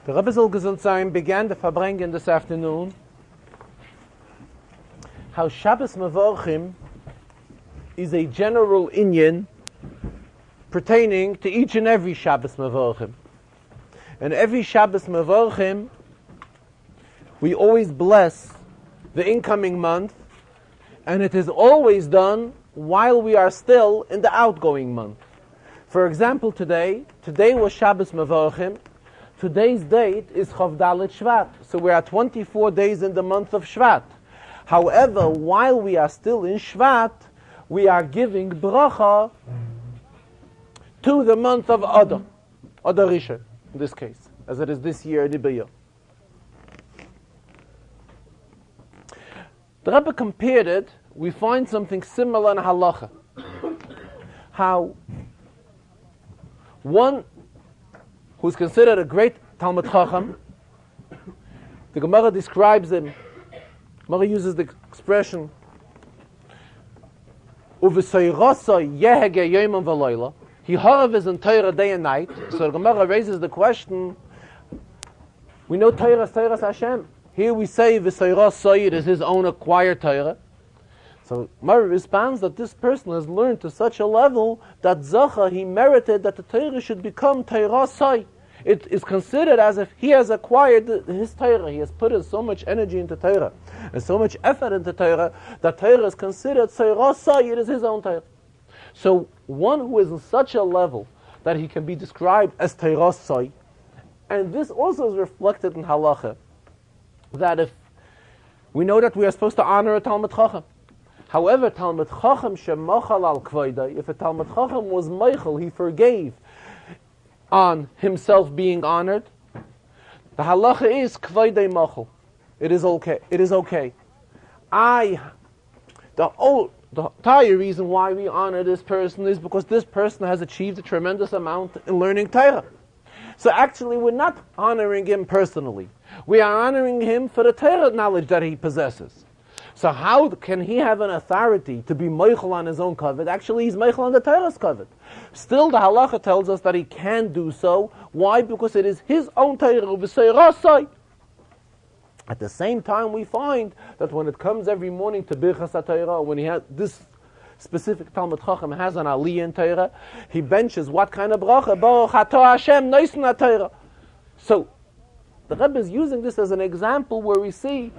The Rebbe soll gesund sein began the Farbrengen this afternoon how Shabbos Mevorchim is a general inyan pertaining to each and every Shabbos Mevorchim. And every Shabbos Mevorchim we always bless the incoming month, and it is always done while we are still in the outgoing month. For example, today was Shabbos Mevorchim. Today's date is Chav Dalet Shvat, so we are 24 days in the month of Shvat. However, while we are still in Shvat, we are giving bracha to the month of Adar Rishon, in this case, as it is this year in Ibiyah. The Rebbe compared it, we find something similar in Halacha. How one who's considered a great Talmud Chacham, the Gemara describes him, Gemara uses the expression, U'v'soyrasa yehege yomam v'loyla, he harav in Torah day and night. So the Gemara raises the question, we know Torah is Hashem. Here we say v'soyrasa, it is his own acquired Torah. So Gemara responds that this person has learned to such a level that Zacha, he merited that the Torah should become Torah Sai. It is considered as if he has acquired his Torah. He has put in so much energy into Torah and so much effort into Torah that Torah is considered Torah Sai. It is his own Torah. So one who is in such a level that he can be described as Torah Sai, and this also is reflected in Halacha, that if we know that we are supposed to honor a Talmud Chacham. However, Talmud Chacham shemachal al kvoida, if a Talmud Chacham was meichel, he forgave on himself being honored, the halacha is kvoidei machal. It is okay. It is okay. The entire reason why we honor this person is because this person has achieved a tremendous amount in learning Torah. So actually, we're not honoring him personally. We are honoring him for the Torah knowledge that he possesses. So how can he have an authority to be meichel on his own kavod? Actually, he's meichel on the Torah's kavod. Still, the halacha tells us that he can do so. Why? Because it is his own Torah. At the same time, we find that when it comes every morning to Birchas HaTorah, when he has this specific Talmud Chacham has an aliyah in Torah, he benches what kind of bracha? Baruch atah Hashem noisen HaTorah. So the Rebbe is using this as an example where we see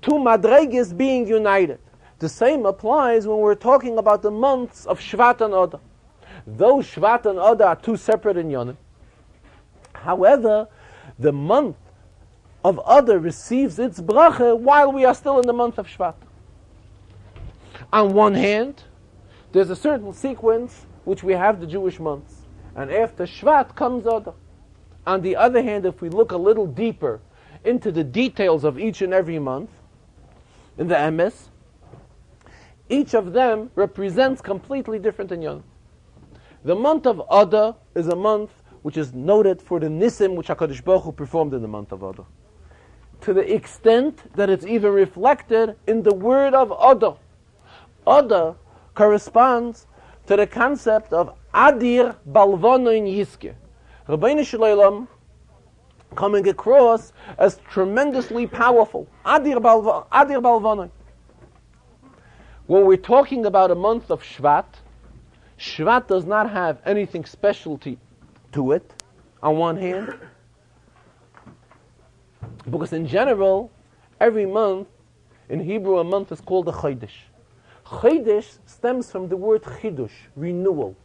two madreges being united. The same applies when we're talking about the months of Shvat and Adar. Though Shvat and Adar are two separate inyanim, however, the month of Adar receives its bracha while we are still in the month of Shvat. On one hand, there's a certain sequence which we have the Jewish months, and after Shvat comes Adar. On the other hand, if we look a little deeper into the details of each and every month, in the MS, each of them represents completely different inyan. The month of Adar is a month which is noted for the nisim which HaKadosh Baruch Hu performed in the month of Adar, to the extent that it's even reflected in the word of Adar. Adar corresponds to the concept of Adir Balvonoin Yiske. Rabbeinu Shalom coming across as tremendously powerful. Adir Balvanai. When we're talking about a month of Shvat, Shvat does not have anything specialty to it, on one hand, because in general, every month, in Hebrew, a month is called a Chodesh. Chodesh stems from the word Chidush, renewal.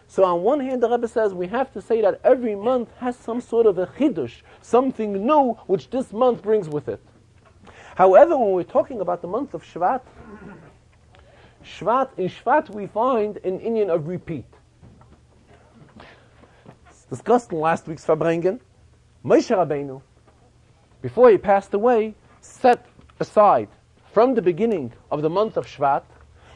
So on one hand, the Rebbe says we have to say that every month has some sort of a chidush, something new which this month brings with it. However, when we're talking about the month of Shvat, in Shvat we find an inyan of repeat. It's discussed in last week's Farbrengen. Moshe Rabbeinu, before he passed away, set aside from the beginning of the month of Shvat,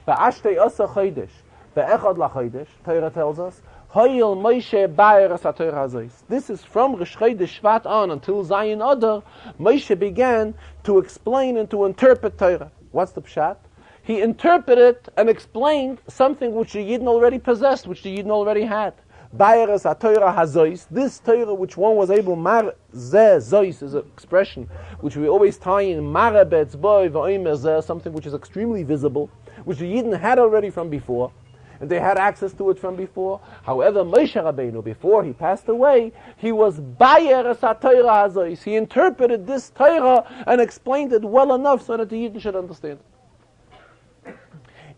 Ba'ashtei Asa Chodesh, Be'echad LaChodesh, Torah tells us, Hoyel Moshe Ba'eres HaTorah Hazos. This is from Rosh Chodesh Shvat on until Zayin Adar, Moshe began to explain and to interpret Torah. What's the pshat? He interpreted and explained something which the Yidden already possessed, which the Yidden already had. Bayeres HaTorah HaZois, this Torah which one was able, Mar Zeh Zois is an expression which we always tie in, Mara Be'etzboi V'oimer Zeh, something which is extremely visible, which the Yidden had already from before, and they had access to it from before. However, Moshe Rabbeinu, before he passed away, he was Bayeres HaTorah HaZois. He interpreted this Torah and explained it well enough so that the Yidden should understand.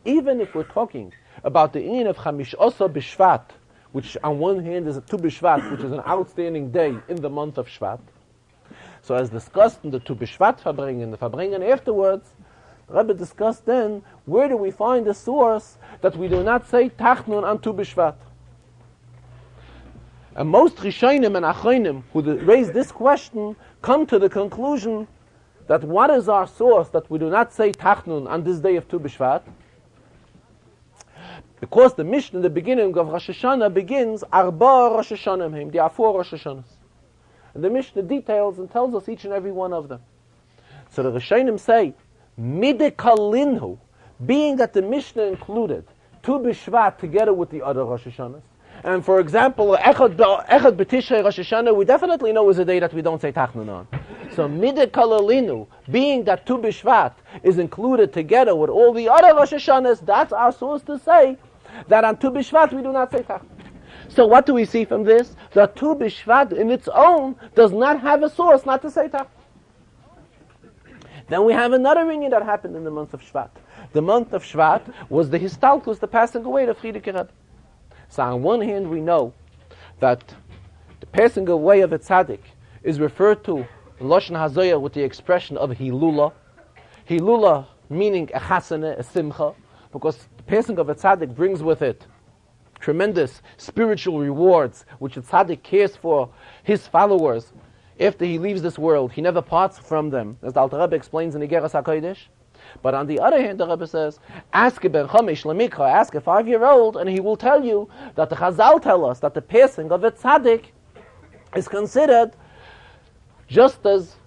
Even if we're talking about the Inyan of Chamish Osa B'Shvat, which on one hand is a Tu B'Shvat, which is an outstanding day in the month of Shvat. So as discussed in the Tu B'Shvat Farbrengen, the Farbrengen afterwards, the Rebbe discussed then, where do we find the source that we do not say Tachnun on Tu B'Shvat? And most Rishonim and Achronim who raise this question come to the conclusion that what is our source that we do not say Tachnun on this day of Tu B'Shvat? Because the Mishnah in the beginning of Rosh Hashanah begins, Arba Rosh Hashanah, there are 4 Rosh Hashanahs. And the Mishnah details and tells us each and every one of them. So the Rishonim say, Midekalinhu, being that the Mishnah included Tu B'Shvat together with the other Rosh Hashanahs. And for example, Echad B'Tishrei Rosh Hashanah, we definitely know is a day that we don't say Tachnun on. So Midekalinhu, being that Tu B'Shvat is included together with all the other Rosh Hashanahs, that's our source to say that on Tu B'Shvat we do not say Tachnun. So what do we see from this? That Tu B'Shvat in its own does not have a source not to say Tachnun. Then we have another inyan that happened in the month of Shvat. The month of Shvat was the Histalkus, the passing away of Frierdiker Rebbe. So on one hand we know that the passing away of a tzaddik is referred to in Lashon HaZoyah with the expression of Hilula. Hilula meaning a chasana, a simcha, because the passing of a tzaddik brings with it tremendous spiritual rewards which the tzaddik cares for his followers. After he leaves this world, he never parts from them, as the Alter Rebbe explains in Igeras HaKodesh. But on the other hand, the Rebbe says, ask a Ben Chomish Lemikra, ask a 5-year-old, and he will tell you that the Chazal tell us that the passing of a tzaddik is considered just as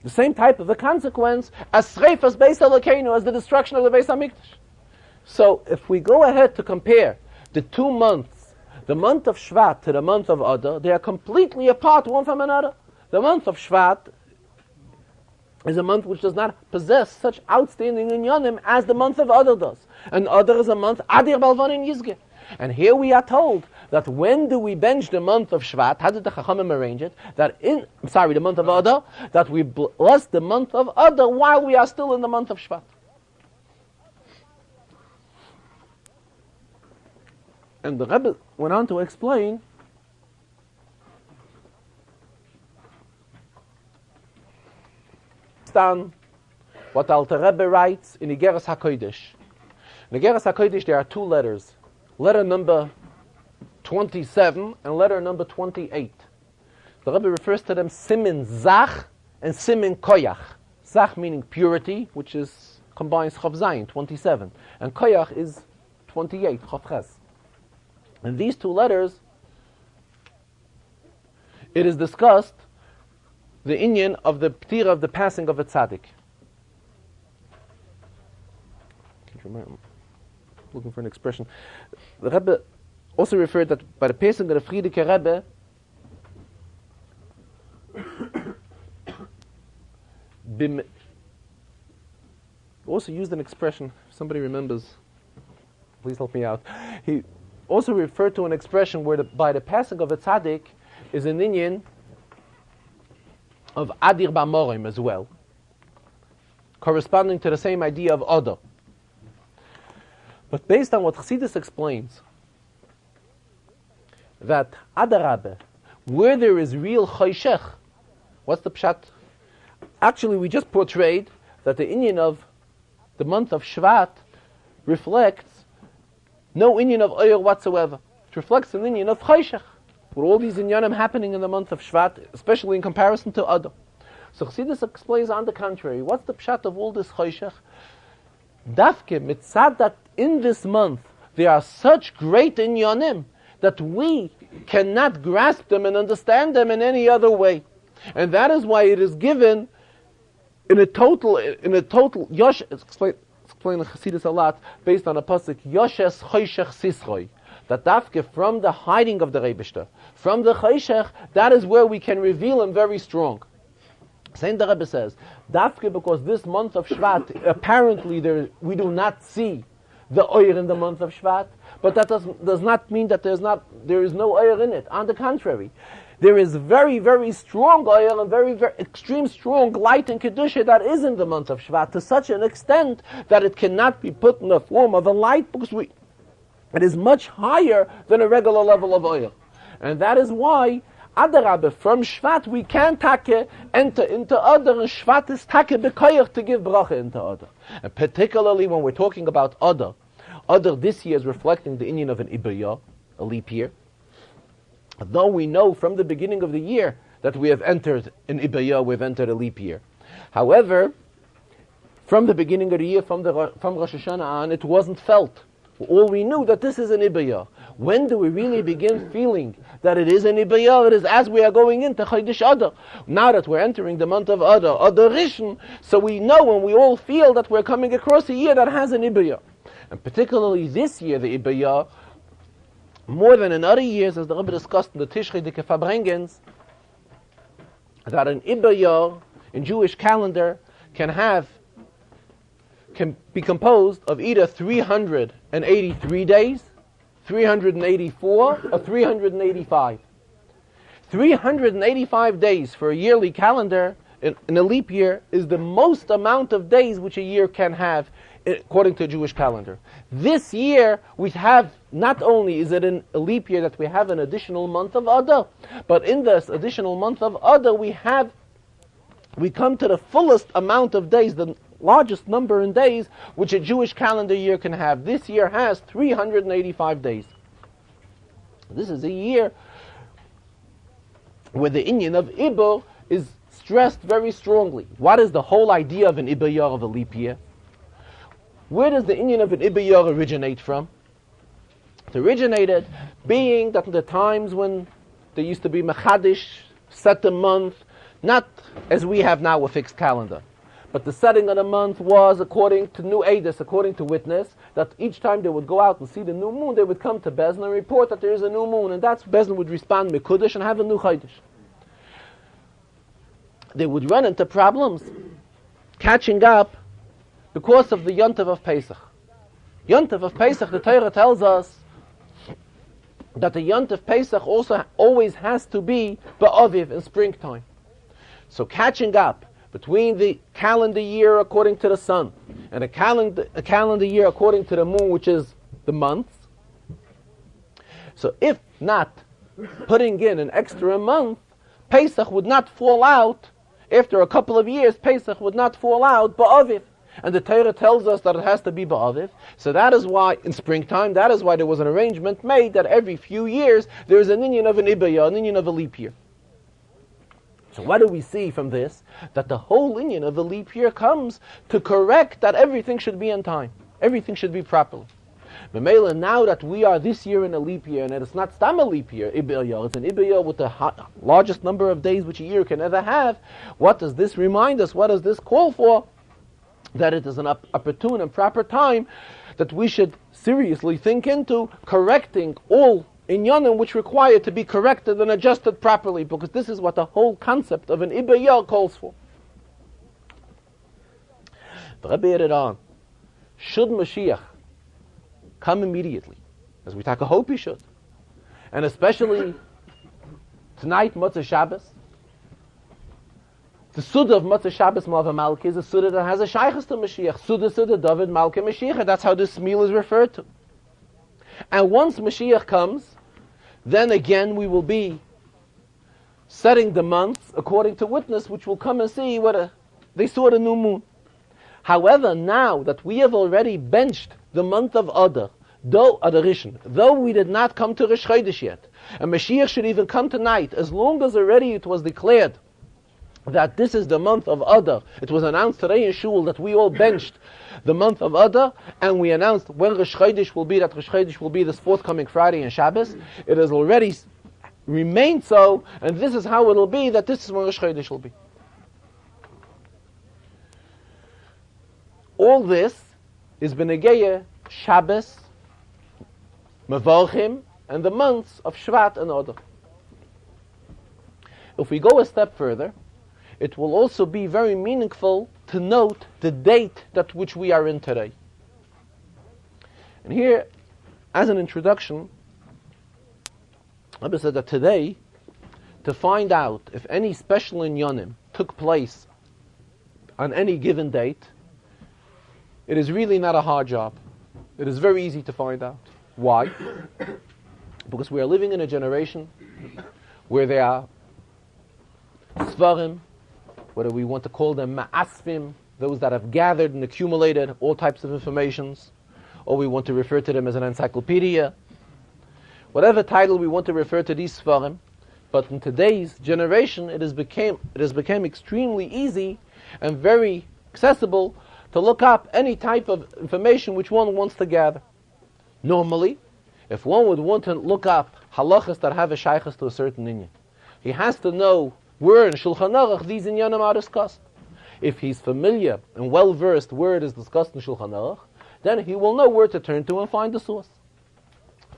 the same type of a consequence as Sreifas Beis Elokeinu, as the destruction of the Beis HaMikdash. So if we go ahead to compare the 2 months, the month of Shvat to the month of Adar, they are completely apart one from another. The month of Shvat is a month which does not possess such outstanding inyanim as the month of Adar does. And Adar is a month Adir Balvanin Yizge. And here we are told that when do we bench the month of Shvat? How did the Chachamim arrange it? The month of Adar, that we bless the month of Adar while we are still in the month of Shvat. And the Rebbe went on to explain what Alter Rebbe writes in Igeras HaKodesh. In Igeras HaKodesh there are 2 letters. Letter number 27 and letter number 28. The Rebbe refers to them Simin Zach and Simin Koyach. Zach meaning purity, which combines Chav Zayin, 27. And Koyach is 28, Chav Ches. In these 2 letters, it is discussed the inyan of the ptira of the passing of a tzaddik. I'm looking for an expression. The Rebbe also referred that by the passing of the Frierdiker Rebbe, also used an expression, if somebody remembers, please help me out. He also referred to an expression where by the passing of a tzaddik is an inyan of Adir B'Amorim as well, corresponding to the same idea of Adar. But based on what Chassidus explains, that Adarabe, where there is real Choshech, what's the pshat? Actually, we just portrayed that the inyan of the month of Shvat reflects no inyan of Oyer whatsoever. It reflects an inyan of Choshech, with all these inyanim happening in the month of Shvat, especially in comparison to Adar. So Chassidus explains on the contrary, what's the pshat of all this Choshech? Dafke mitzad that in this month there are such great inyanim that we cannot grasp them and understand them in any other way. And that is why it is given in a total Yosh, explain Chassidus a lot, based on a pasuk, Yoshes Choshech Sisroi. that dafke from the hiding of the Rebishter, from the Chayshech, that is where we can reveal him very strong. Saint the Rebbe says, dafke because this month of Shvat, apparently we do not see the oyer in the month of Shvat, but that does not mean that there is no oyer in it. On the contrary, there is very, very strong oyer and very, very extreme strong light in Kedusha that is in the month of Shvat to such an extent that it cannot be put in the form of a light because it is much higher than a regular level of oil. And that is why, Adarabbe, from Shvat we can enter into Adar, and Shvat is bekoyach to give bracha into Adar. And particularly when we're talking about Adar, Adar this year is reflecting the inyan of an Ibayah, a leap year. Though we know from the beginning of the year that we have entered an Ibayah, we've entered a leap year. However, from the beginning of the year, from Rosh Hashanah on, it wasn't felt. All we knew that this is an Ibayah. When do we really begin feeling that it is an Ibayah? It is as we are going into Chodesh Adar. Now that we're entering the month of Adar, Adar Rishon, so we know and we all feel that we're coming across a year that has an Ibayah. And particularly this year, the Ibayah, more than in other years, as the Rebbe discussed in the Tishrei Dike Farbrengens, that an Ibayah in Jewish calendar can be composed of either 383 days, 384, or 385. 385 days for a yearly calendar in a leap year is the most amount of days which a year can have according to a Jewish calendar. This year we have, not only is it in a leap year that we have an additional month of Adar, but in this additional month of Adar we come to the fullest amount of days, the largest number in days which a Jewish calendar year can have. This year has 385 days. This is a year where the inyan of Ibor is stressed very strongly. What is the whole idea of an Ibayah of a leap year? Where does the inyan of an Ibayah originate from? It originated being that in the times when there used to be Mechadish, set a month, not as we have now a fixed calendar, but the setting of the month was according to new Eidos, according to witness, that each time they would go out and see the new moon, they would come to Bezdin and report that there is a new moon, and that's Bezdin would respond Mekudesh and have a new Chodesh. They would run into problems catching up because of the Yontav of Pesach. Yontav of Pesach, the Torah tells us that the Yontav Pesach also always has to be Ba'aviv in springtime. So catching up between the calendar year according to the sun and a calendar year according to the moon, which is the months. So if not putting in an extra month, Pesach would not fall out. After a couple of years, Pesach would not fall out Ba'aviv. And the Torah tells us that it has to be Ba'aviv. So that is why, in springtime, that is why there was an arrangement made that every few years there is an inyan of an Ibayah, an inyan of a leap year. So what do we see from this? That the whole inyan of a leap year comes to correct that everything should be on time. Everything should be properly. Memela, now that we are this year in a leap year, and it's not stam a leap year, Ibayah, it's an Ibayah with the largest number of days which a year can ever have, what does this remind us? What does this call for? That it is an opportune and proper time that we should seriously think into correcting all inyanim which require to be corrected and adjusted properly, because this is what the whole concept of an Ibayah calls for. The Rebbe added on, should Mashiach come immediately, as we take a hope he should, and especially tonight, Motzei Shabbos, the Suda of Motzei Shabbos Malva Malka is a Suda that has a Shaychus to Mashiach. Suda David Malka Mashiach. That's how this meal is referred to. And once Mashiach comes, then again we will be setting the months according to witness, which will come and see what they saw the new moon. However, now that we have already benched the month of Adar, though we did not come to Rosh Chodesh yet, and Mashiach should even come tonight, as long as already it was declared that this is the month of Adar. It was announced today in Shul that we all benched the month of Adar, and we announced when Rosh Chodesh will be, that Rosh Chodesh will be this forthcoming Friday and Shabbos. It has already remained so, and this is how it will be, that this is when Rosh Chodesh will be. All this is B'negeya Shabbos Mevorchim, and the months of Shvat and Adar. If we go a step further, it will also be very meaningful to note the date that which we are in today. And here, as an introduction, Rebbe said that today, to find out if any special inyanim took place on any given date, it is really not a hard job. It is very easy to find out. Why? Because we are living in a generation where there are svarim, whether we want to call them ma'asfim, those that have gathered and accumulated all types of informations, or we want to refer to them as an encyclopedia. Whatever title we want to refer to these svarim, but in today's generation it has become extremely easy and very accessible to look up any type of information which one wants to gather. Normally, if one would want to look up halachas that have a shaychus to a certain inyan, he has to know where in Shulchan Aruch these inyanim are discussed. If he's familiar and well versed where it is discussed in Shulchan Aruch, then he will know where to turn to and find the source.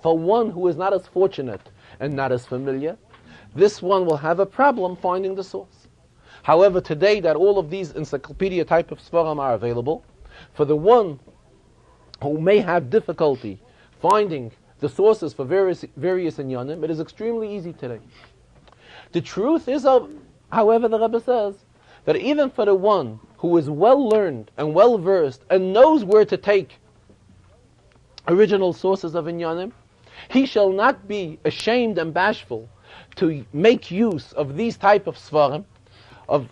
For one who is not as fortunate and not as familiar, this one will have a problem finding the source. However, today that all of these encyclopedia type of svarim are available, for the one who may have difficulty finding the sources for various inyanim, it is extremely easy today. The truth is, however, the Rebbe says, that even for the one who is well learned and well versed and knows where to take original sources of inyanim, he shall not be ashamed and bashful to make use of these type of svarim, of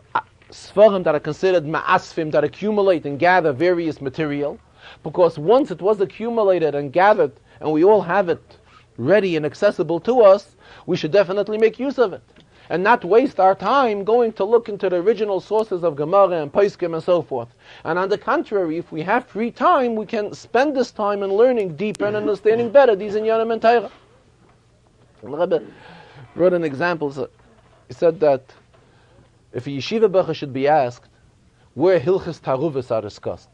svarim that are considered ma'asfim, that accumulate and gather various material, because once it was accumulated and gathered and we all have it ready and accessible to us, we should definitely make use of it and not waste our time going to look into the original sources of Gemara and Poskim and so forth. And on the contrary, if we have free time, we can spend this time in learning deeper and understanding better these inyanim and Torah. The Rebbe wrote an example. He said that if a yeshiva bacher should be asked where hilchas taruvas are discussed,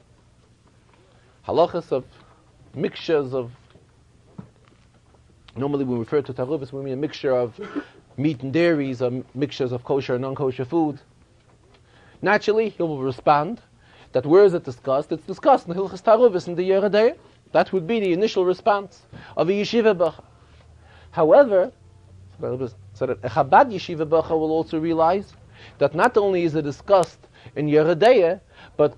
halachas of mixtures of, normally when we refer to taruvas, we mean a mixture of meat and dairies, or mixtures of kosher and non-kosher food. Naturally, he will respond that where is it discussed? It's discussed in hilchas taruvas in the Yeridei. That would be the initial response of a yeshiva bacher. However, so that a Chabad yeshiva bacher will also realize that not only is it discussed in Yeridei, but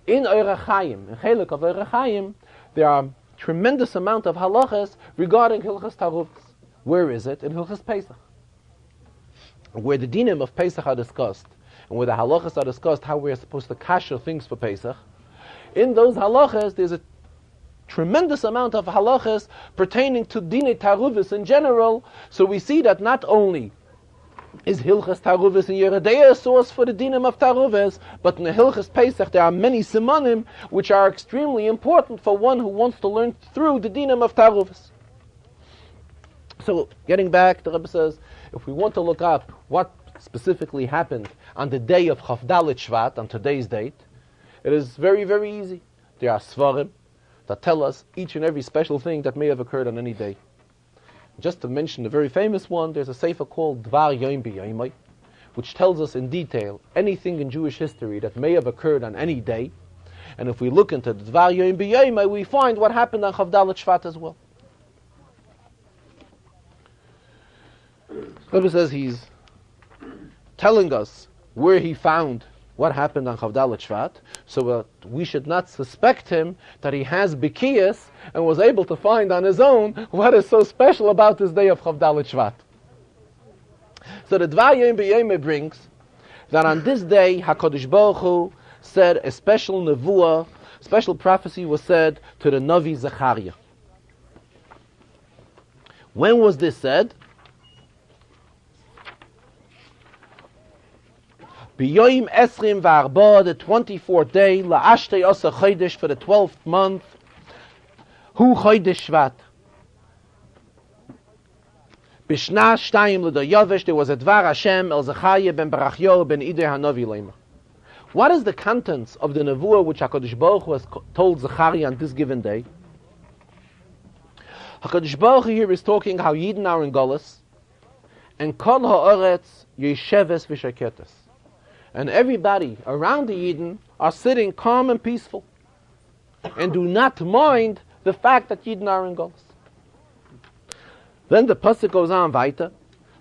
in Orach Chaim, in Chelik of Orach Chaim, there are tremendous amount of halachas regarding hilchas taruvas. Where is it? In hilchas Pesach, where the dinim of Pesach are discussed, and where the halachas are discussed, how we are supposed to kasher things for Pesach. In those halachas, there's a tremendous amount of halachas pertaining to dinei taruvas in general. So we see that not only is hilchas taruvas in Yeridei a source for the dinim of taruvas, but in the hilchas Pesach there are many simanim which are extremely important for one who wants to learn through the dinim of taruvas. So, getting back, the Rebbe says, if we want to look up what specifically happened on the day of Chav Dalet Shvat, on today's date, it is very, very easy. There are svarim that tell us each and every special thing that may have occurred on any day. Just to mention the very famous one, there's a sefer called Dvar Yom B'Yomai, which tells us in detail anything in Jewish history that may have occurred on any day. And if we look into the Dvar Yom B'Yomai, we find what happened on Chav Dalet Shvat as well. Rebbe says he's telling us where he found what happened on Chav Dalet Shvat, so we should not suspect him that he has bikiyas and was able to find on his own what is so special about this day of Chav Dalet Shvat. So the Dvar Yom B'Yomai brings that on this day HaKadosh Baruch Hu said a special nevuah, special prophecy was said to the Navi Zechariah. When was this said? B'yoyim esrim v'arba, the 24th day, la'ashtei asa chodesh, for the 12th month, hu chodesh Shvat. B'shna shtayim l'dayavesh, there was a dvar Hashem el Zechariah ben Barachyo ben Idei Hanavi leimer. What is the contents of the nevuah which HaKadosh Baruch Hu has told Zechariah on this given day? HaKadosh Baruch Hu here is talking how Yidden are in Golus, and Kol Ha'aretz Yesheves V'Shaketes. And everybody around the Yidden are sitting calm and peaceful, and do not mind the fact that Yidden are in Golus. Then the pasuk goes on weiter.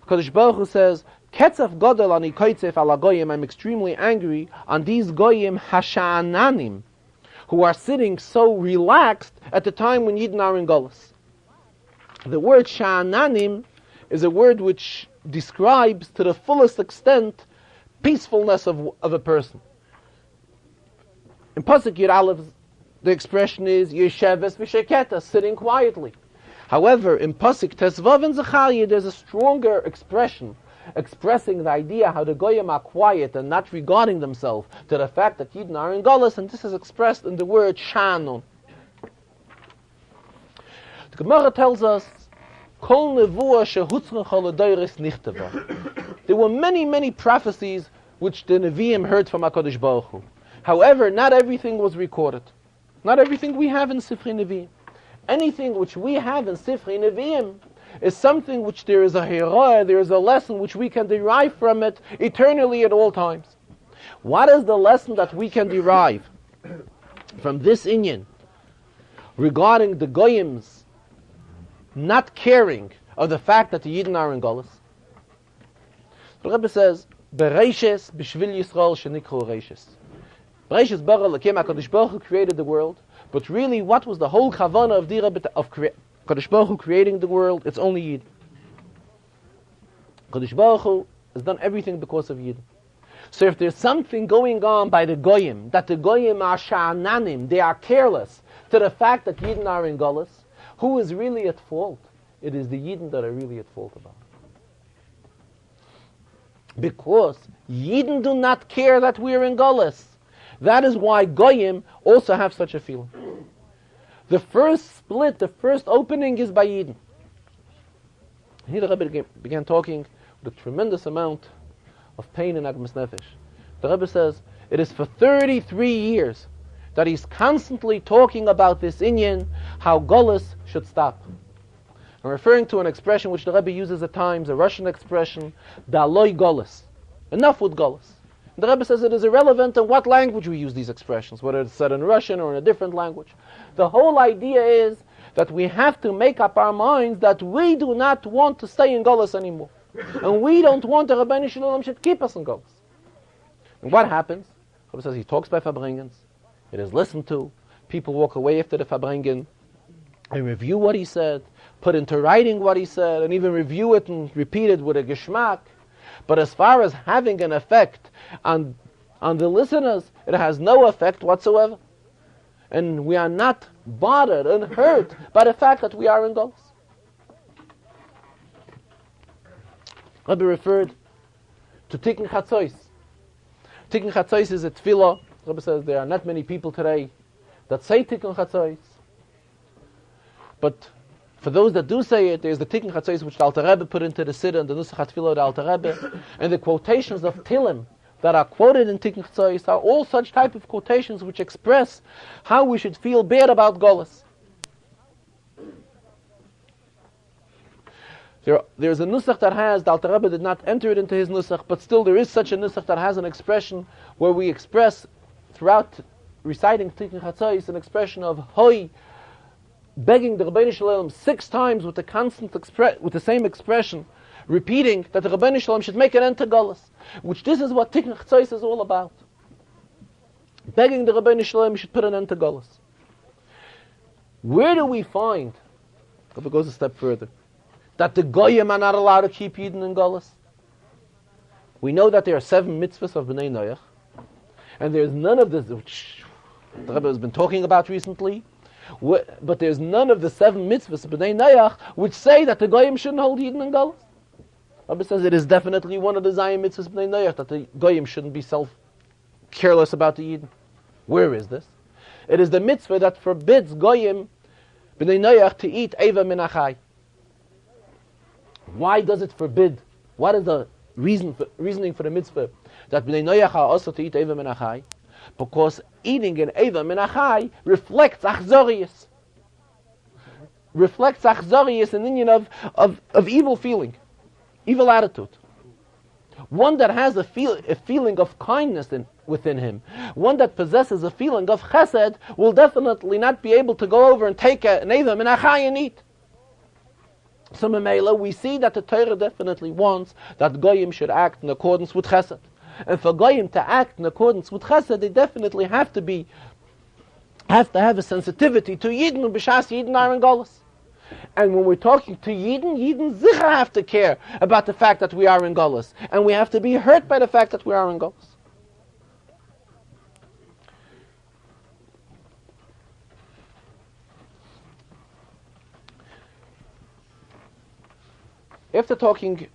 HaKadosh Baruch Hu says, Ketzef Godel ani koitzef ala goyim, I'm extremely angry on these goyim hasha'ananim, who are sitting so relaxed at the time when Yidden are in Golus. The word sha'ananim is a word which describes to the fullest extent peacefulness of a person. In Pasuk Yud Aleph, the expression is Yesheves v'Sheketes, sitting quietly. However, in Pasuk Tesvav and Zechariah, there's a stronger expression expressing the idea how the Goyim are quiet and not regarding themselves to the fact that Yidden are in Golus, and this is expressed in the word Shanun. The Gemara tells us, Kol nevuah shehutzrecha l'doros nichteva. There were many prophecies which the Nevi'im heard from HaKadosh Baruch Hu. However, not everything was recorded. Not everything we have in Sifrei Nevi'im. Anything which we have in Sifrei Nevi'im is something which there is a hira, there is a lesson which we can derive from it eternally at all times. What is the lesson that we can derive from this inyan regarding the Goyim's not caring of the fact that the Yidden are in Golus? The Rebbe says, Bereishes b'shvil Yisrael shenikru reishes. Bereishes bara l'kem HaKadosh Baruch Hu created the world, but really what was the whole kavanah of the Rebbe of HaKadosh Baruch Hu creating the world? It's only Yidden. HaKadosh Baruch Hu has done everything because of Yidden. So if there's something going on by the Goyim, that the Goyim are sha'ananim, they are careless to the fact that Yidden are in Golus, who is really at fault? It is the Yidden that are really at fault about it. Because Yidden do not care that we're in Golus. That is why Goyim also have such a feeling. The first split, the first opening is by Yidden. Here the Rebbe began talking with a tremendous amount of pain and agmas nefesh. The Rebbe says, it is for 33 years that he's constantly talking about this inyan, how Golus should stop. I'm referring to an expression which the Rebbe uses at times, a Russian expression, Daloi Golus. Enough with Golus. The Rebbe says it is irrelevant in what language we use these expressions, whether it's said in Russian or in a different language. The whole idea is that we have to make up our minds that we do not want to stay in Golus anymore. And we don't want the Rebbeinu Shalom should keep us in Golus. And what happens? The Rebbe says he talks by Farbrengens. It is listened to. People walk away after the Farbrengen and review what he said, put into writing what he said, and even review it and repeat it with a geschmack. But as far as having an effect on the listeners, it has no effect whatsoever. And we are not bothered and hurt by the fact that we are in Golus. Rabbi referred to Tikkun Chatzois. Tikkun Chatzois is a tefillah. Rabbi says there are not many people today that say Tikkun Chatzois. But for those that do say it, there's the Tikkun Chatzois which the Alter Rebbe put into the Siddur and the Nusach HaTfilah of the Alter Rebbe, and the quotations of Tilim that are quoted in Tikkun Chatzois are all such type of quotations which express how we should feel bad about Golus. There's a Nusach that has, the Alter Rebbe did not enter it into his Nusach, but still there is such a Nusach that has an expression where we express throughout reciting Tikkun Chatzois an expression of Hoi, begging the Rebbeinu Shalom 6 times with the same expression, repeating that the Rebbeinu Shalom should make an end to Golus, which this is what Tikkun Chatzois is all about. Begging the Rebbeinu Shalom should put an end to Golus. Where do we find, if it goes a step further, that the Goyim are not allowed to keep Yidden in Golus? We know that there are 7 mitzvahs of Bnei Noach, and there's none of this, which the Rebbe has been talking about recently, but there's none of the 7 mitzvahs of Bnei Noach which say that the Goyim shouldn't hold Yidden in Golus. The Rebbe says it is definitely one of the Zion mitzvahs of Bnei Noach that the Goyim shouldn't be careless about the Yidden. Where is this? It is the mitzvah that forbids Goyim, Bnei Noach, to eat Eva min Achai. Why does it forbid? What is the reasoning for the mitzvah that Bnei Noach are also to eat Eva min Achai? Because eating an Eva min Achai reflects Achzorius. reflects Chazarah, an inyan of evil feeling, evil attitude. One that has a feeling of kindness within him, one that possesses a feeling of chesed, will definitely not be able to go over and take an Avim and Achai and eat. So Memela, we see that the Torah definitely wants that Goyim should act in accordance with chesed. And for Goyim to act in accordance with chesed, they definitely have to have a sensitivity to Yidden, and B'shas Yidden are in Golus. And when we're talking to Yidden sicher have to care about the fact that we are in Golus. And we have to be hurt by the fact that we are in Golus. After talking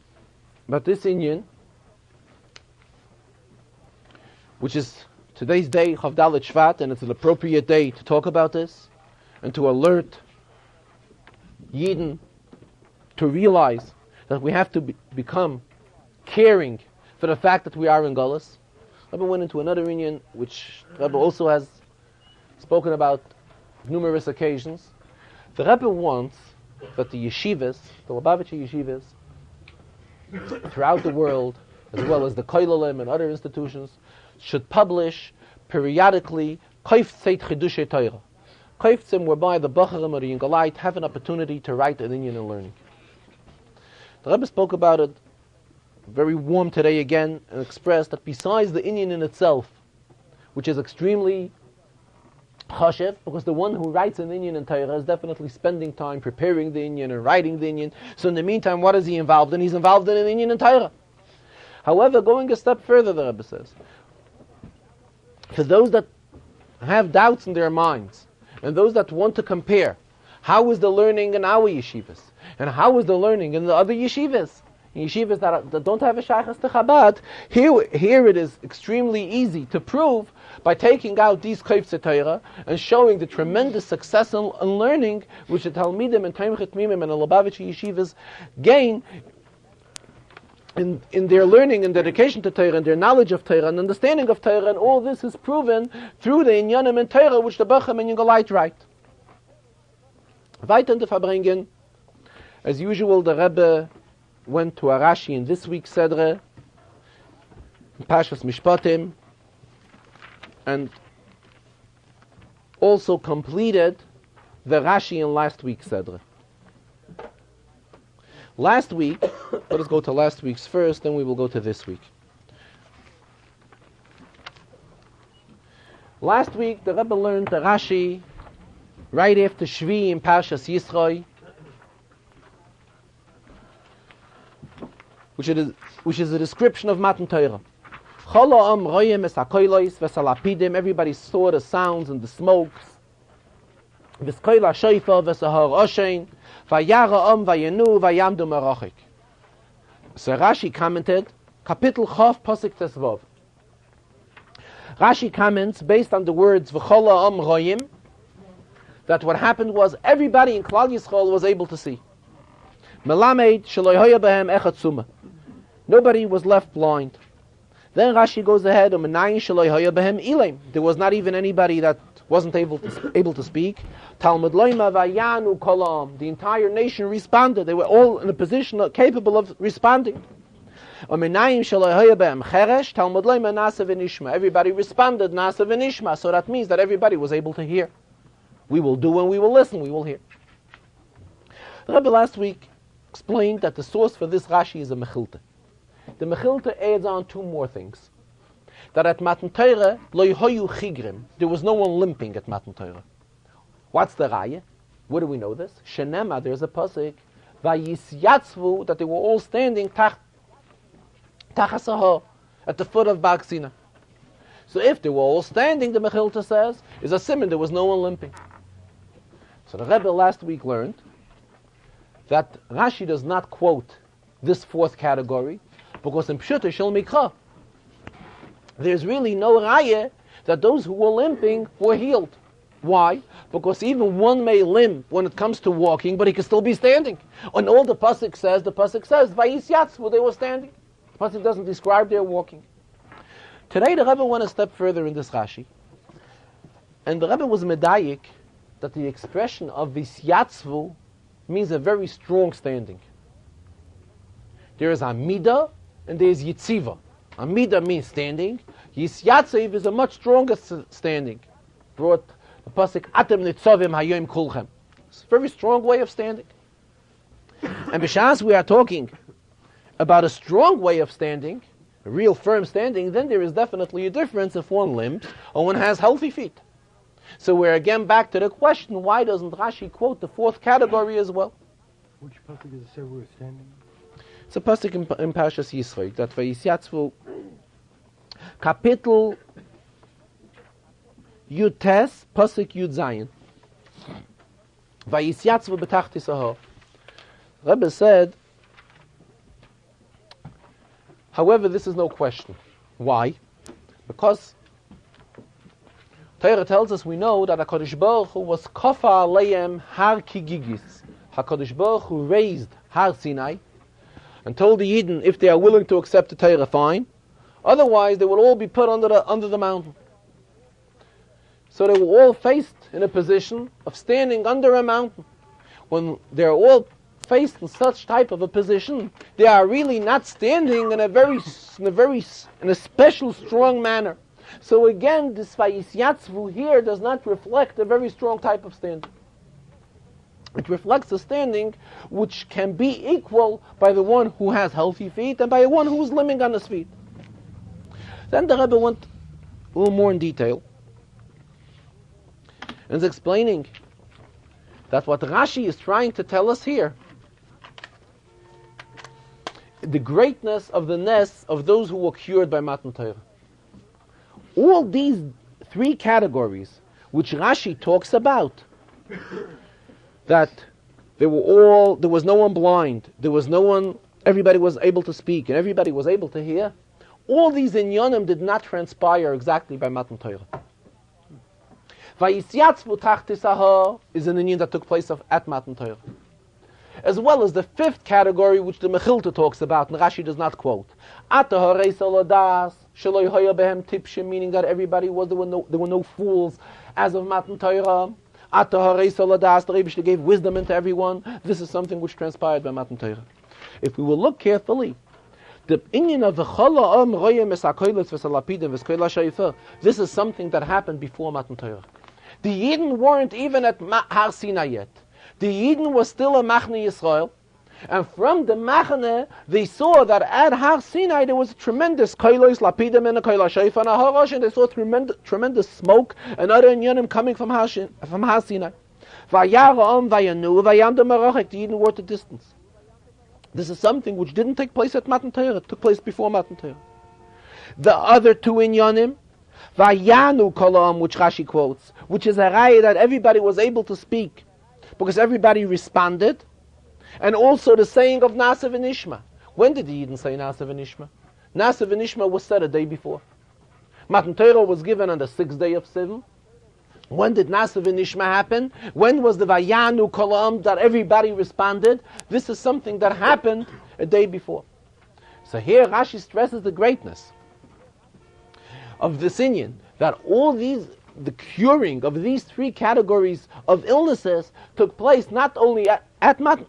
about this inyan, which is today's day, Chav Dalet Shvat, and it's an appropriate day to talk about this, and to alert Yidden to realize that we have to become caring for the fact that we are in Golus. Rebbe went into another inyan, which Rebbe also has spoken about numerous occasions. The Rebbe wants that the yeshivas, the Lubavitcher yeshivas, throughout the world, as well as the Koilalim and other institutions, should publish periodically Kaiftzeit Chidushay Torah. Kaiftzim whereby the Bacharim or the Yingalite have an opportunity to write an inyan and learning. The Rebbe spoke about it very warm today again and expressed that besides the inyan in itself, which is extremely chashev, because the one who writes an inyan in Torah is definitely spending time preparing the inyan and writing the inyan. So in the meantime, what is he involved in? He's involved in an inyan in Torah. However, going a step further, the Rebbe says, for those that have doubts in their minds, and those that want to compare, how is the learning in our yeshivas, and how is the learning in the other yeshivas, yeshivas that don't have a shaychus to Chabad, here it is extremely easy to prove by taking out these Kaiftzei Torah and showing the tremendous success in learning which the Talmidim and Taimchet Mimim and the Lubavitcher yeshivas gain in their learning and dedication to Torah and their knowledge of Torah and understanding of Torah, and all this is proven through the Inyanim and Torah which the Bacham and Yingalite write. Weiter in the Farbrengen, as usual, the Rebbe went to a Rashi in this week's Sedre, in Pashas Mishpatim, and also completed the Rashi in last week's Sedre. Last week, let us go to last week's first, then we will go to this week. Last week, the Rebbe learned the Rashi right after Shvi in Parshas Yisroi, which is a description of Matan Torah. Everybody saw the sounds and the smokes. So Rashi commented, Kapitel Chav Pasuk Tesvav. Rashi comments based on the words V'chola Am Royim, that what happened was everybody in Klal Yisrael was able to see. Melamed Sheloi Hoya Behem Echad Suma. Nobody was left blind. Then Rashi goes ahead, Umenayin Sheloi Hoya Behem Ilaim. There was not even anybody that wasn't able to speak. Talmud Loima Vayanu Kolam. The entire nation responded. They were all in a position capable of responding. Everybody responded Nasa v'nishma. So that means that everybody was able to hear. We will do and we will listen, we will hear. The Rebbe last week explained that the source for this Rashi is a Mechilta. The Mechilta adds on two more things. That at Matan Torah, lo yehoyu chigrim, there was no one limping at Matan Torah. What's the Raya? Where do we know this? Shenema, there's a pasuk, vayisyatzvu, that they were all standing tachasahah, at the foot of Bar Sina. So if they were all standing, the Mechilta says, is a simon, there was no one limping. So the Rebbe last week learned that Rashi does not quote this fourth category, because in Pshuta Shel Mikra, there's really no raya that those who were limping were healed. Why? Because even one may limp when it comes to walking, but he can still be standing. And all the pasuk says, Vayis Yatzvu, they were standing. The pasuk doesn't describe their walking. Today the Rebbe went a step further in this Rashi, and the Rebbe was medayik that the expression of Visyatzvu means a very strong standing. There is Amida and there is Yitziva. Amida means standing. Yisyatziv is a much stronger standing. Brought the pasuk Atem Nitzavim Hayom Kulchem. It's a very strong way of standing. And b'shas we are talking about a strong way of standing, a real firm standing, then there is definitely a difference if one limps or one has healthy feet. So we're again back to the question, why doesn't Rashi quote the fourth category as well? Which pasuk does it say we're standing? It's a pasuk in Parshas Yisro, that Vayisyatzvu, Kapitel Yutes, pasuk Yud Zayin. Vayisyatzvu betachtis ahor. Rebbe said, however, this is no question. Why? Because Torah tells us, we know that HaKadosh Baruch Hu was kafa aleim har kigigis. HaKadosh Baruch Hu raised Har Sinai and told the Yidden, if they are willing to accept the Torah, fine. Otherwise, they will all be put under the mountain. So they were all faced in a position of standing under a mountain. When they're all faced in such type of a position, they are really not standing in a special strong manner. So again, this Vayisyatzvu here does not reflect a very strong type of standing. It reflects a standing which can be equal by the one who has healthy feet and by the one who is limping on his feet. Then the Rebbe went a little more in detail and is explaining that what Rashi is trying to tell us here, the greatness of the ness of those who were cured by Matan Torah. All these three categories which Rashi talks about, that there was no one blind, everybody was able to speak and everybody was able to hear, all these inyanim did not transpire exactly by Matan Torah. Vayisyatzvu tachtis ahor is an inyan that took place at Matan Torah. As well as the fifth category which the Mechilta talks about, and Rashi does not quote. Ata harei solodas, shaloi hoya behem tipshim, meaning that everybody there were no fools as of Matan Torah. Ata harei solodas, the Rebbe gave wisdom into everyone. This is something which transpired by Matan Torah. If we will look carefully, the inyan of the Chala Am Royem Esakoilis Vesalapidim Veskoila Shaifer, this is something that happened before Matan Torah. The Yidden weren't even at Har Sinai yet. The Yidden was still a Machne Yisrael, and from the Machne they saw that at Har Sinai there was a tremendous Koilos Lapidim and a Koila Shaifa and a Harash, and they saw tremendous smoke and other inyanim coming from Har Sinai. Vayara Vayanu Vayam Marachek, the Yidden were at a distance. This is something which didn't take place at Matan Torah, it took place before Matan Torah. The other two inyanim, Vayanu Kolam, which Rashi quotes, which is a raya that everybody was able to speak, because everybody responded, and also the saying of Nasa v'Nishma. When did the Yidden say Nasa v'Nishma? Nasa v'Nishma was said a day before. Matan Torah was given on the 6th day of Sivan. When did Nasa v'Nishma happen? When was the Vayanu Kolam that everybody responded? This is something that happened a day before. So here Rashi stresses the greatness of this inyan, that the curing of these three categories of illnesses took place not only at Matan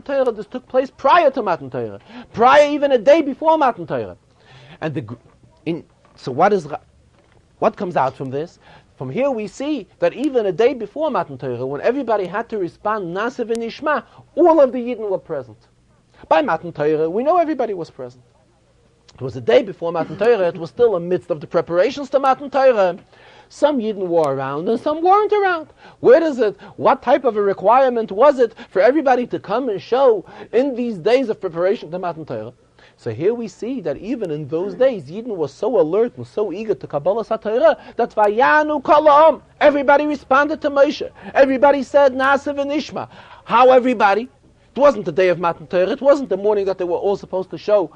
Torah, this took place prior to Matan Torah, prior even a day before Matan Torah. And so what comes out from this? From here we see that even a day before Matan Torah, when everybody had to respond Nasa v'Nishma, all of the Yidden were present. By Matan Torah, we know everybody was present. It was a day before Matan Torah, it was still amidst of the preparations to Matan Torah. Some Yidden were around and some weren't around. What type of a requirement was it for everybody to come and show in these days of preparation to Matan Torah? So here we see that even in those days, Yidden was so alert and so eager to Kabbalah HaTorah that Vayanu Kolam, everybody responded to Moshe. Everybody said Nasa v'Nishma. How everybody? It wasn't the day of Matan Torah. It wasn't the morning that they were all supposed to show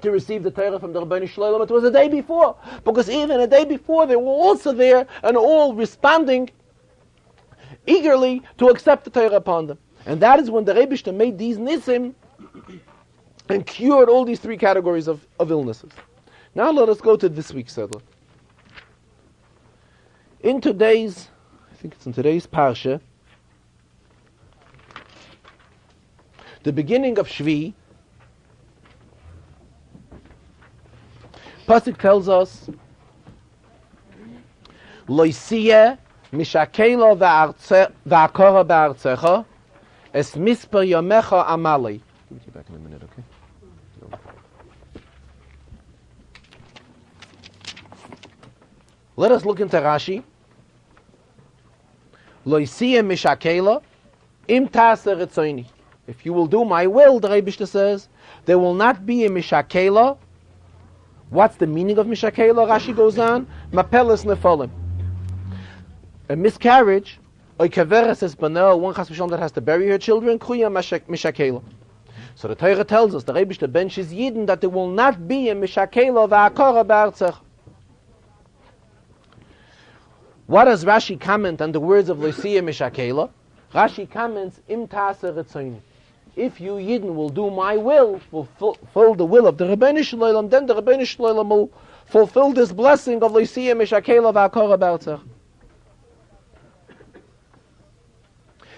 to receive the Torah from the Rebbeinu Shlomo. It was a day before. Because even a day before, they were also there and all responding eagerly to accept the Torah upon them. And that is when the Rebbe made these nisim and cured all these three categories of illnesses. Now let us go to this week's Sedler. I think it's in today's Parsha, the beginning of Shvi, Pasuk tells us, Loisiye mishakelo va'akora ba'artzecha es misper yomecha amalei. We'll get back in a minute, okay? No. Let us look into Rashi. Loisiye mishakelo im taser etzoini. If you will do my will, the Rebbe says, there will not be a mishakelo. What's the meaning of mishakelo? Rashi goes on, mapeles nefolim. A miscarriage, or kaveres es banel, one chas v'shalom that has to bury her children, kuya mishakelo. So the Torah tells us, the Rebbe benches Yidden, that there will not be a mishakelo v'akora b'artzech. What does Rashi comment on the words of Loisiya mishakelo? Rashi comments, im taser etzoini. If you Yidden will do my will, fulfill the will of the Rebbeinu Shalom, then the Rebbeinu Shalom will fulfill this blessing of Loisiya mishakelo v'akora b'artzech.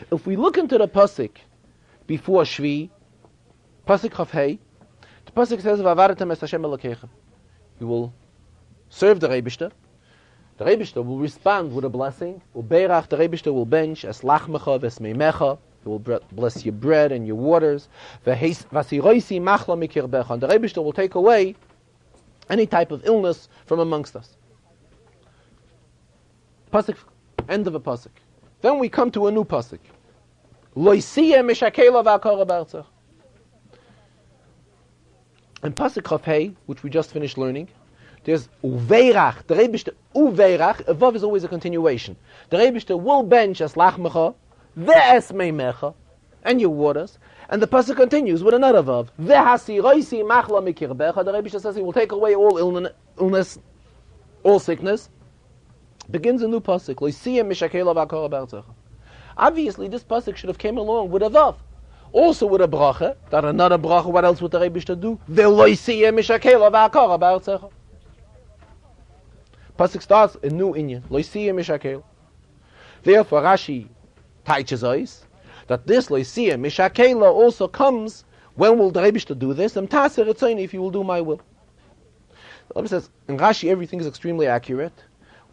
If we look into the pasuk before Shvi, pasuk Chaf Hei, the pasuk says, "V'avaretem es Hashem Elokechem." You will serve the Rebishter. The Rebishter will respond with a blessing. Ubeirach, the Rebishter will bench es lachmecha v'esmeimecha. He will bless your bread and your waters. V'asiroisi machla mikirbecha. And the Rebishter will take away any type of illness from amongst us. Pasuk, end of a pasuk. Then we come to a new pasuk. Loisiye mishakela v'akora b'artzech. In pasuk Chaf Hei, which we just finished learning, there's uveirach. The Rebishter uveirach. Above is always a continuation. The Rebishter will bench as lachmecha ve'esmeimecha and your waters, and the pasuk continues with another vav. Ve'hasiroisi machla mikirbecha. The Rebishter says he will take away all illness, all sickness. Begins a new pasuk. Loisiye mishakela v'akora b'artzech. Obviously, this pasuk should have came along with a vav, also with a bracha. That another bracha. What else would the Rebishter do? Ve'loisiye mishakela v'akora b'artzech. Pasuk starts a new inyan. Loisiye mishakela. Therefore, Rashi teaches us that this Loisiye mishakela also comes. When will the Rebishter do this? Taser etzoini, if you will do my will. The Rebbe says in Rashi everything is extremely accurate.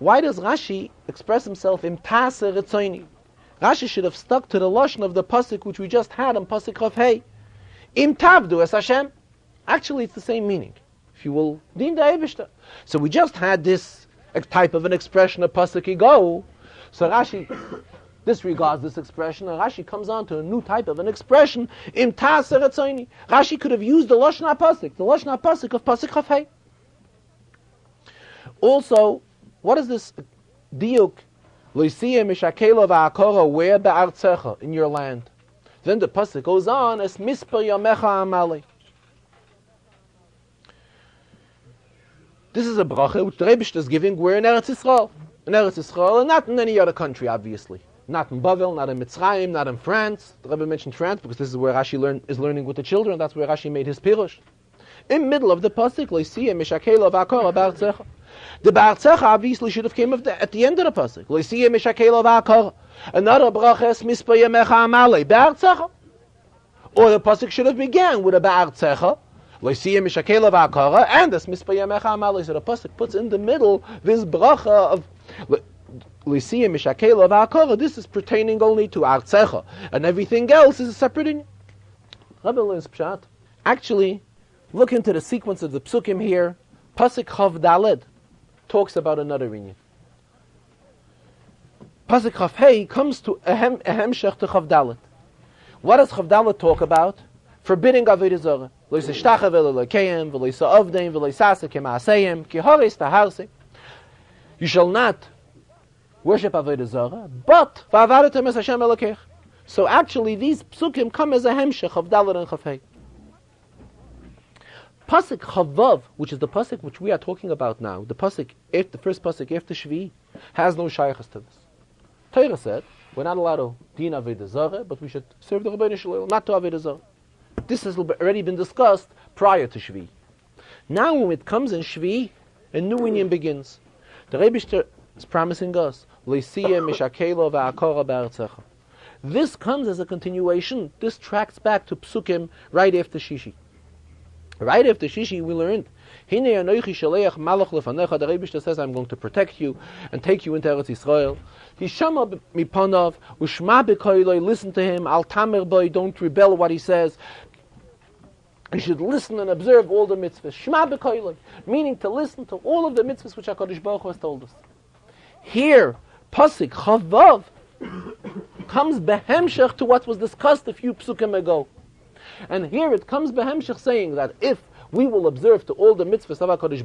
Why does Rashi express himself in taser etzoini? Rashi should have stuck to the lashon of the pasuk which we just had on pasuk Chaf Hei. Im tavdu es Hashem. Actually, it's the same meaning. If you will din the Eibishter. So we just had this type of an expression of pasuk ago. So Rashi disregards this expression, and Rashi comes on to a new type of an expression. Im taser etzoini. Rashi could have used the lashon pasuk, the lashon pasuk of pasuk Chaf Hei. Also, what is this diuk? Loisiye mishakelo v'akora, where be'artzecha, in your land. Then the pasuk goes on as misper yomecha amalei. This is a bracha which the Rebbe is giving. We're in Eretz Yisrael. In Eretz Yisrael, and not in any other country, obviously. Not in Bavel, not in Mitzrayim, not in France. The Rebbe mentioned France because this is where Rashi is learning with the children. That's where Rashi made his pirush. In the middle of the pasuk, Loisiye mishakelo v'akora be'artzecha. The Ba'artzecha obviously should have came at the end of the pasuk. Loisiye mishakelo v'akora. Another bracha is misper yomecha amalei Ba'artzecha. Or the pasuk should have began with a Ba'artzecha, Loisiye mishakelo v'akora, and this misper yomecha amalei. So the pasuk puts in the middle this bracha of Loisiye mishakelo v'akora. This is pertaining only to Artzecha, and everything else is a separate in. Rabbi learns pshat. Actually, look into the sequence of the psukim here. Pasuk Chav Daled talks about another inyan. Pasuk Chaf Hei comes to a hemshech to Chav Daled. What does Chav Daled talk about? Forbidding avodah zarah. Lo yishtacheh v'lo v'lo yisa'avdein v'lo yisaseh k'ma'aseyim ki haris taharse. You shall not worship avodah zarah, but v'avaretem es Hashem Elokech. So actually, these psukim come as a hemshech of Daled and Chaf Hei. Pasuk Chavav, which is the pasuk which we are talking about now, the pasuk, the first pasuk after Shvi, has no shayachas to this. Torah said we're not allowed to din avodah zarah, but we should serve the Rebbeinu Shalom, not to avodah zarah. This has already been discussed prior to Shvi. Now, when it comes in Shvi, a new inyan begins. The Rebbe is promising us, Loisiye mishakelo v'akora ba'artzecha. This comes as a continuation. This tracks back to Psukim right after Shishi. Right after Shishi we learned, Hine anoichi shaleach malach lefanecha, the Rebbe says, I'm going to protect you and take you into Eretz Yisrael. Hishama mipanav, ushma b'koiloi, listen to him, al tamer boy, don't rebel what he says. You should listen and observe all the mitzvahs. Shma b'koiloi, meaning to listen to all of the mitzvahs which HaKadosh Baruch Hu has told us. Here, Pasik Chavav comes behemshech to what was discussed a few psukim ago. And here it comes behemshech saying that if we will observe to all the mitzvahs of HaKadosh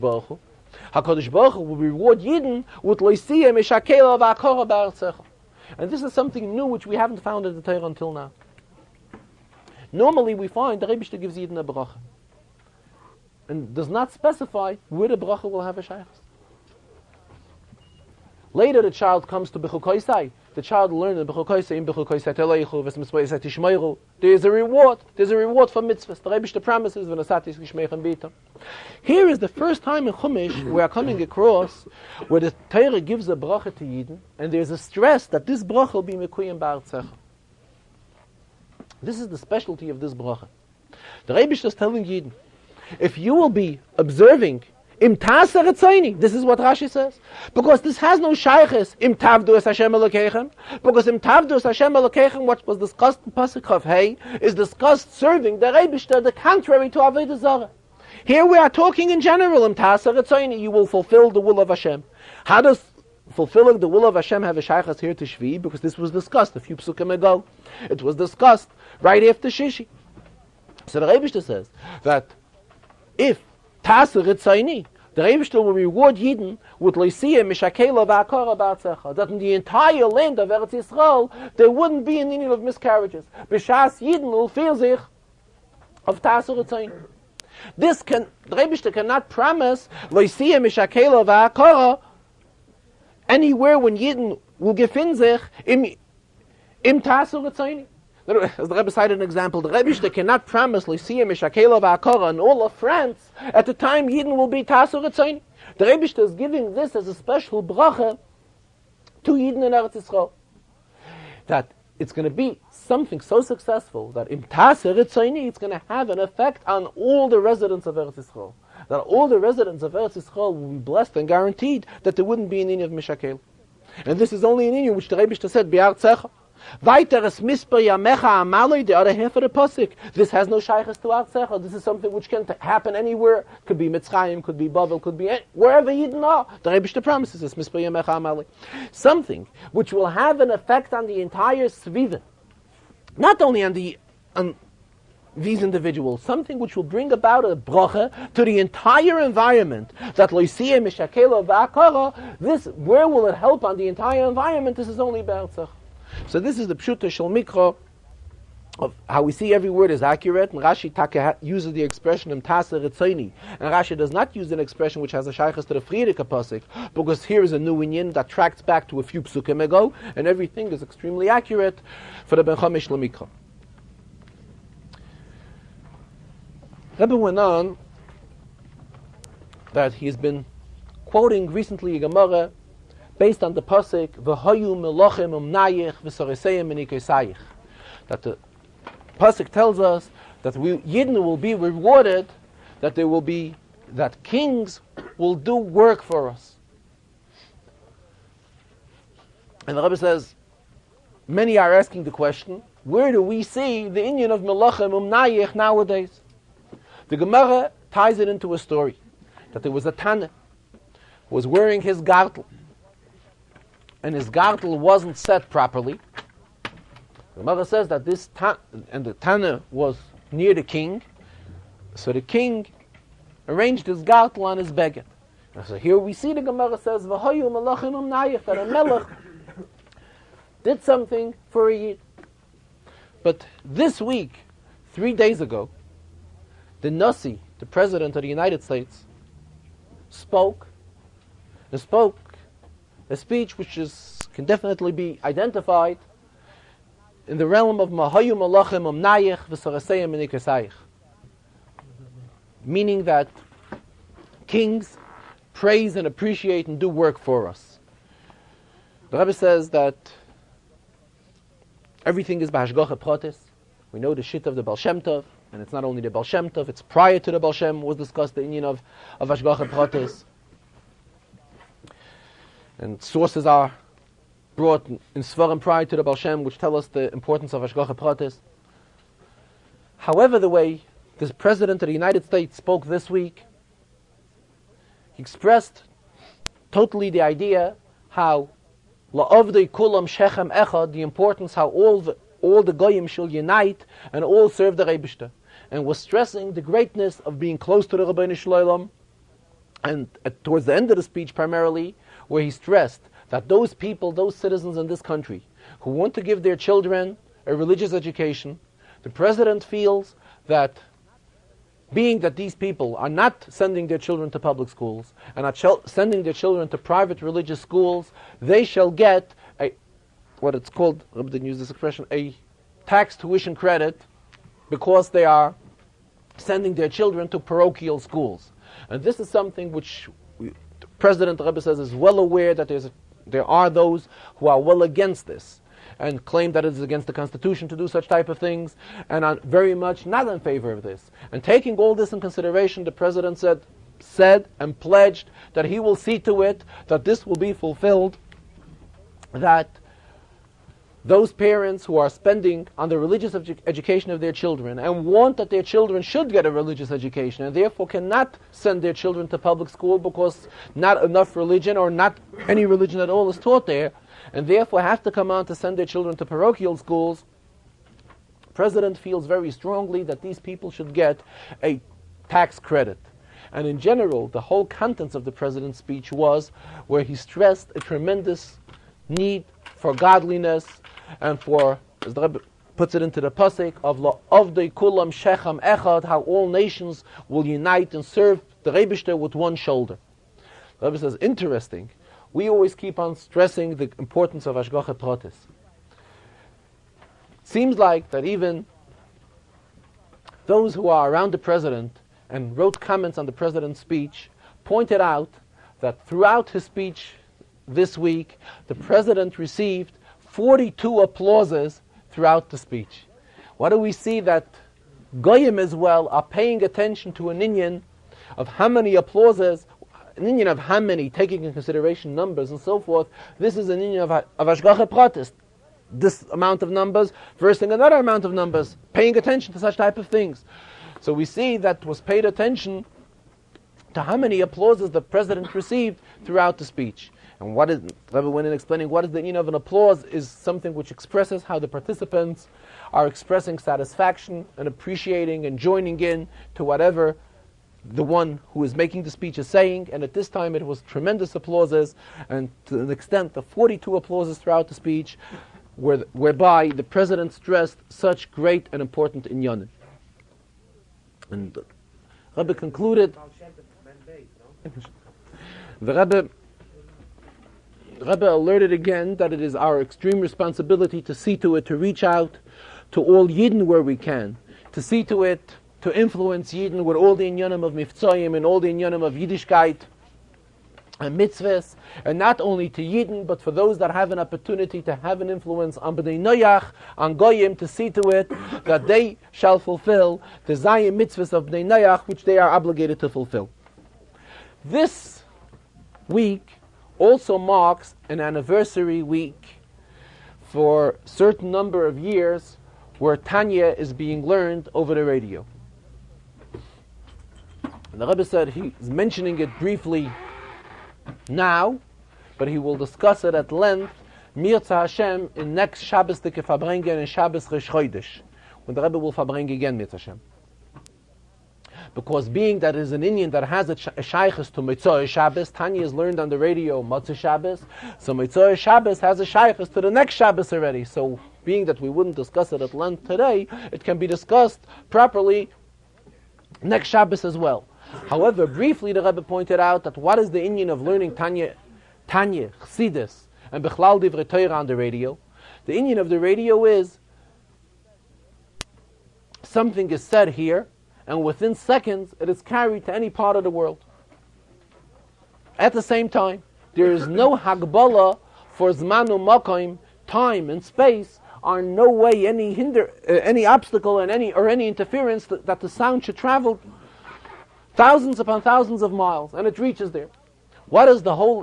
Baruch Hu will reward Yidden with loisiyah mishakela v'akora ba'artzecha. And this is something new which we haven't found in the Torah until now. Normally we find the Rebbe gives Yidden a bracha and does not specify where the bracha will have a shaychus. Later the child comes to B'chukoisai. The child will learn in B'chukoisai, in B'chukoisai teleichu, v'smispoisai tishmeiru. There is a reward. There's a reward for mitzvahs. The Rebbe promises, v'nasatis kishmeichem bita. Here is the first time in Chumash we are coming across where the Torah gives a bracha to Yidden, and there's a stress that this bracha will be mekuyim ba'artzecha. This is the specialty of this bracha. The Rebbe is telling Yidden, if you will be observing Im Taser Etzaini. This is what Rashi says. Because this has no shayches. Im Tavdu es Hashem Elokeichem. Because Im Tavdu es Hashem Elokeichem, what was discussed in Pasuk Chav Hey, is discussed serving the Rebishter, the contrary to Avodah Zarah. Here we are talking in general. Im Taser Etzaini. You will fulfill the will of Hashem. How does fulfilling the will of Hashem have a shayches here to Shvi? Because this was discussed a few psukim ago. It was discussed right after Shishi. So the Rebishter says that if Taser Etzaini, the Rebishter will reward Yidden with loisiyah mishakela v'akora ba'artzecha. That in the entire land of Eretz Yisrael there wouldn't be an need of miscarriages. B'shas Yidden will feel sich of Taser Etzaini. The Rebishter cannot promise loisiyah mishakela v'akora anywhere when Yidden will gefin sich im Taser Etzaini. As the Rebbe cited an example, the Rebbe cannot promise Lycia, Mishakela, V'akora, and all of France at the time Yidden will be Tasur Etzaini. The Rebbe is giving this as a special bracha to Yidden in Eretz Yisrael. That it's going to be something so successful that in Tasur Etzaini it's going to have an effect on all the residents of Eretz Yisrael. That all the residents of Eretz Yisrael will be blessed and guaranteed that there wouldn't be an inyan of Mishakela. And this is only an inyan which the Rebbe said, B'artzecha. Weiteres misper yamecha amalei, the other half of the pasuk. This has no shaychus to Artzecha. This is something which can happen anywhere. Could be Mitzrayim, could be Bavel, could be wherever Yidden are. The Rebbe promises this misper yamecha amalei. Something which will have an effect on the entire Sviva. Not only on these individuals, something which will bring about a bracha to the entire environment. That loisiyah mishakela v'akara, this, where will it help on the entire environment? This is only B'artzecha. So this is the Pshuta Shel Mikra of how we see every word is accurate. And Rashi uses the expression Im Taser Etzaini. And Rashi does not use an expression which has a shaychus to the Friedika pasuk, because here is a new inyan that tracks back to a few psukim ago, and everything is extremely accurate for the Ben Chomesh Shel Mikra. Rebbe went on that he's been quoting recently a Gemara based on the pasuk v'hayu melachim umnayich v'sareseim menikosayich. That the pasuk tells us that Yidden will be rewarded, that kings will do work for us. And the Rebbe says, many are asking the question, where do we see the inyan of melachim umnayich nowadays? The Gemara ties it into a story that there was a Tana who was wearing his gartel, and his gartel wasn't set properly. The mother says that and the Tana was near the king, so the king arranged his gartel on his beggar. So here we see the Gemara says, "V'hayu melachim umnayich," that a melech did something for a yid. But this week, 3 days ago, the Nasi, the President of the United States, spoke a speech which can definitely be identified in the realm of Mahayu Malachim Umnayich V'Saraseyim Menikasayich, meaning that kings praise and appreciate and do work for us. The Rebbe says that everything is b'hashgacha pratis. We know the shit of the Baal Shem Tov, and it's not only the Baal Shem Tov, it's prior to the Baal Shem was discussed the inyan of hashgacha pratis. And sources are brought in Svarim prior to the Baal Shem, which tell us the importance of hashgacha pratis. However, the way the President of the United States spoke this week, he expressed totally the idea how la'avdei kulam shechem echad, the importance how all the goyim shall unite and all serve the Rebishter, and was stressing the greatness of being close to the Rabbeinu Shloim. And towards the end of the speech, primarily, where he stressed that those people, those citizens in this country who want to give their children a religious education, the President feels that being that these people are not sending their children to public schools and are sending their children to private religious schools, they shall get what it's called, I didn't use this expression, a tax tuition credit because they are sending their children to parochial schools. And this is something which President Rebbe says is well aware that there are those who are well against this and claim that it is against the Constitution to do such type of things, and are very much not in favor of this. And taking all this in consideration, the President said and pledged that he will see to it that this will be fulfilled, that those parents who are spending on the religious education of their children and want that their children should get a religious education and therefore cannot send their children to public school because not enough religion or not any religion at all is taught there, and therefore have to come on to send their children to parochial schools, the President feels very strongly that these people should get a tax credit. And in general, the whole contents of the President's speech was where he stressed a tremendous need for godliness and for, as the Rebbe puts it into the pasuk, of la'avdei kulam shechem echad, how all nations will unite and serve the Rebishter with one shoulder. The Rebbe says, interesting, we always keep on stressing the importance of hashgacha pratis. Seems like that even those who are around the President and wrote comments on the President's speech pointed out that throughout his speech this week, the President received 42 applauses throughout the speech. What do we see? That Goyim as well are paying attention to an inyan of how many applauses, an inyan of how many, taking into consideration numbers and so forth. This is an inyan of hashgacha pratis. This amount of numbers versus another amount of numbers, paying attention to such type of things. So we see that was paid attention to how many applauses the President received throughout the speech. And what is, Rebbe went in explaining what is the meaning of an applause is something which expresses how the participants are expressing satisfaction and appreciating and joining in to whatever the one who is making the speech is saying. And at this time it was tremendous applauses, and to an extent of 42 applauses throughout the speech, whereby the President stressed such great and important inyanim. And Rebbe concluded, the Rebbe alerted again that it is our extreme responsibility to see to it, to reach out to all Yidden where we can, to see to it, to influence Yidden with all the inyanim of Miftzayim and all the inyanim of Yiddishkeit and mitzvahs, and not only to Yidden, but for those that have an opportunity to have an influence on Bnei Noach, on Goyim, to see to it that they shall fulfill the Zayim mitzvahs of Bnei Noach, which they are obligated to fulfill. This week also marks an anniversary week for a certain number of years where Tanya is being learned over the radio. And the Rebbe said he's mentioning it briefly now, but he will discuss it at length, Mirza Hashem, in next Shabbos the Farbrengen and Shabbos Rosh Chodesh, when the Rebbe will Farbrengen again, Mirza Hashem. Because being that is an Indian that has a shaykhus to Mitzvah Shabbos, Tanya is learned on the radio Matzah Shabbos, so Mitzvah Shabbos has a shaykhus to the next Shabbos already. So being that we wouldn't discuss it at length today, it can be discussed properly next Shabbos as well. However, briefly the Rebbe pointed out that what is the Indian of learning Tanya, Chassidus, and Bechlal Divrei Torah on the radio? The Indian of the radio is something is said here, and within seconds it is carried to any part of the world. At the same time, there is no hagbala for zmanu makom, time and space, are no way any obstacle and any interference that the sound should travel thousands upon thousands of miles, and it reaches there. What does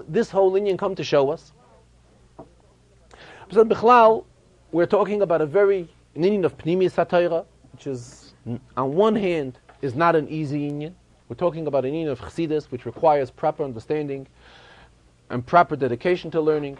this whole inyan come to show us? So Bichlal, we're talking about an inyan of Pnimiyus HaTorah, which is, on one hand, is not an easy inyan. We're talking about an inyan of Chassidus, which requires proper understanding and proper dedication to learning.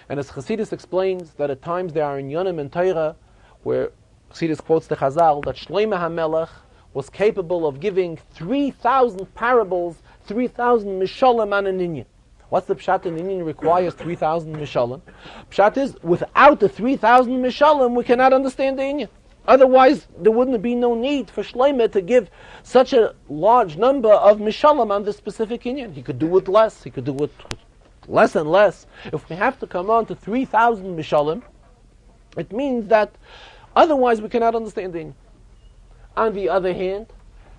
And as Chassidus explains, that at times there are inyanim in Torah where Chassidus quotes the Chazarah that Shlomo HaMelech was capable of giving 3,000 parables, 3,000 mishalim on an inyan. What's the pshat? An inyan requires 3,000 mishalim. Pshat is, without the 3,000 mishalim, we cannot understand the inyan. Otherwise, there wouldn't be no need for Shlomo to give such a large number of mishalim on this specific inyan. He could do it less. He could do it less and less. If we have to come on to 3,000 mishalim, it means that otherwise we cannot understand the inyan. On the other hand,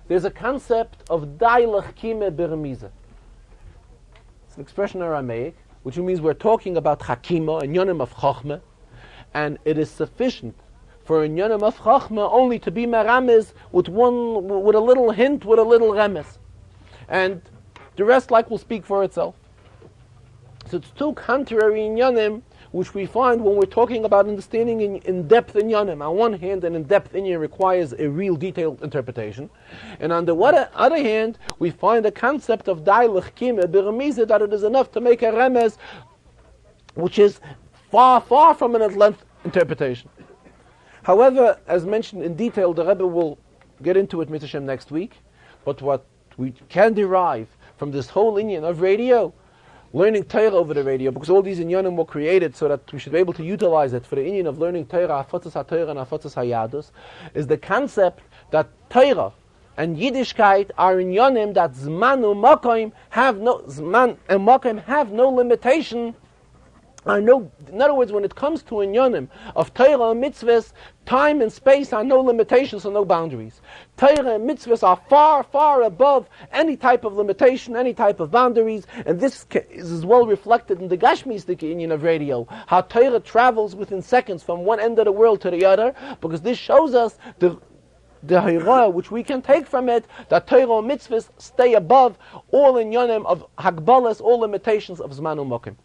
there's a concept of dailach kime beremiza. It's an expression in Aramaic, which means we're talking about chakima, and yonim of chochmah, and it is sufficient for a yonim of chochmah only to be meramis with a little hint, with a little remes, and the rest like will speak for itself. So it's two contrary inyanim which we find when we're talking about understanding in depth inyanim. On one hand, an in-depth inyan requires a real detailed interpretation, and on the other hand, we find the concept of dailach kime beremiza, that it is enough to make a remes which is far, far from an length interpretation. However, as mentioned in detail, the Rebbe will get into it, Mitzvah Shem, next week. But what we can derive from this whole inyan of radio, learning Torah over the radio, because all these inyanim were created so that we should be able to utilize it for the inyan of learning Torah, Hafatzas HaTorah and Hafatzas HaYadus, is the concept that Torah and Yiddishkeit are inyanim that Zman and Makom have no limitation. In other words, when it comes to inyanim of Torah and mitzvahs, time and space are no limitations or no boundaries. Torah and mitzvahs are far, far above any type of limitation, any type of boundaries, and this is as well reflected in the Gashmistic inyan of radio, how Torah travels within seconds from one end of the world to the other, because this shows us the hirah which we can take from it, that Torah and mitzvahs stay above all inyanim of hagbalas, all limitations of Zman u'Makom.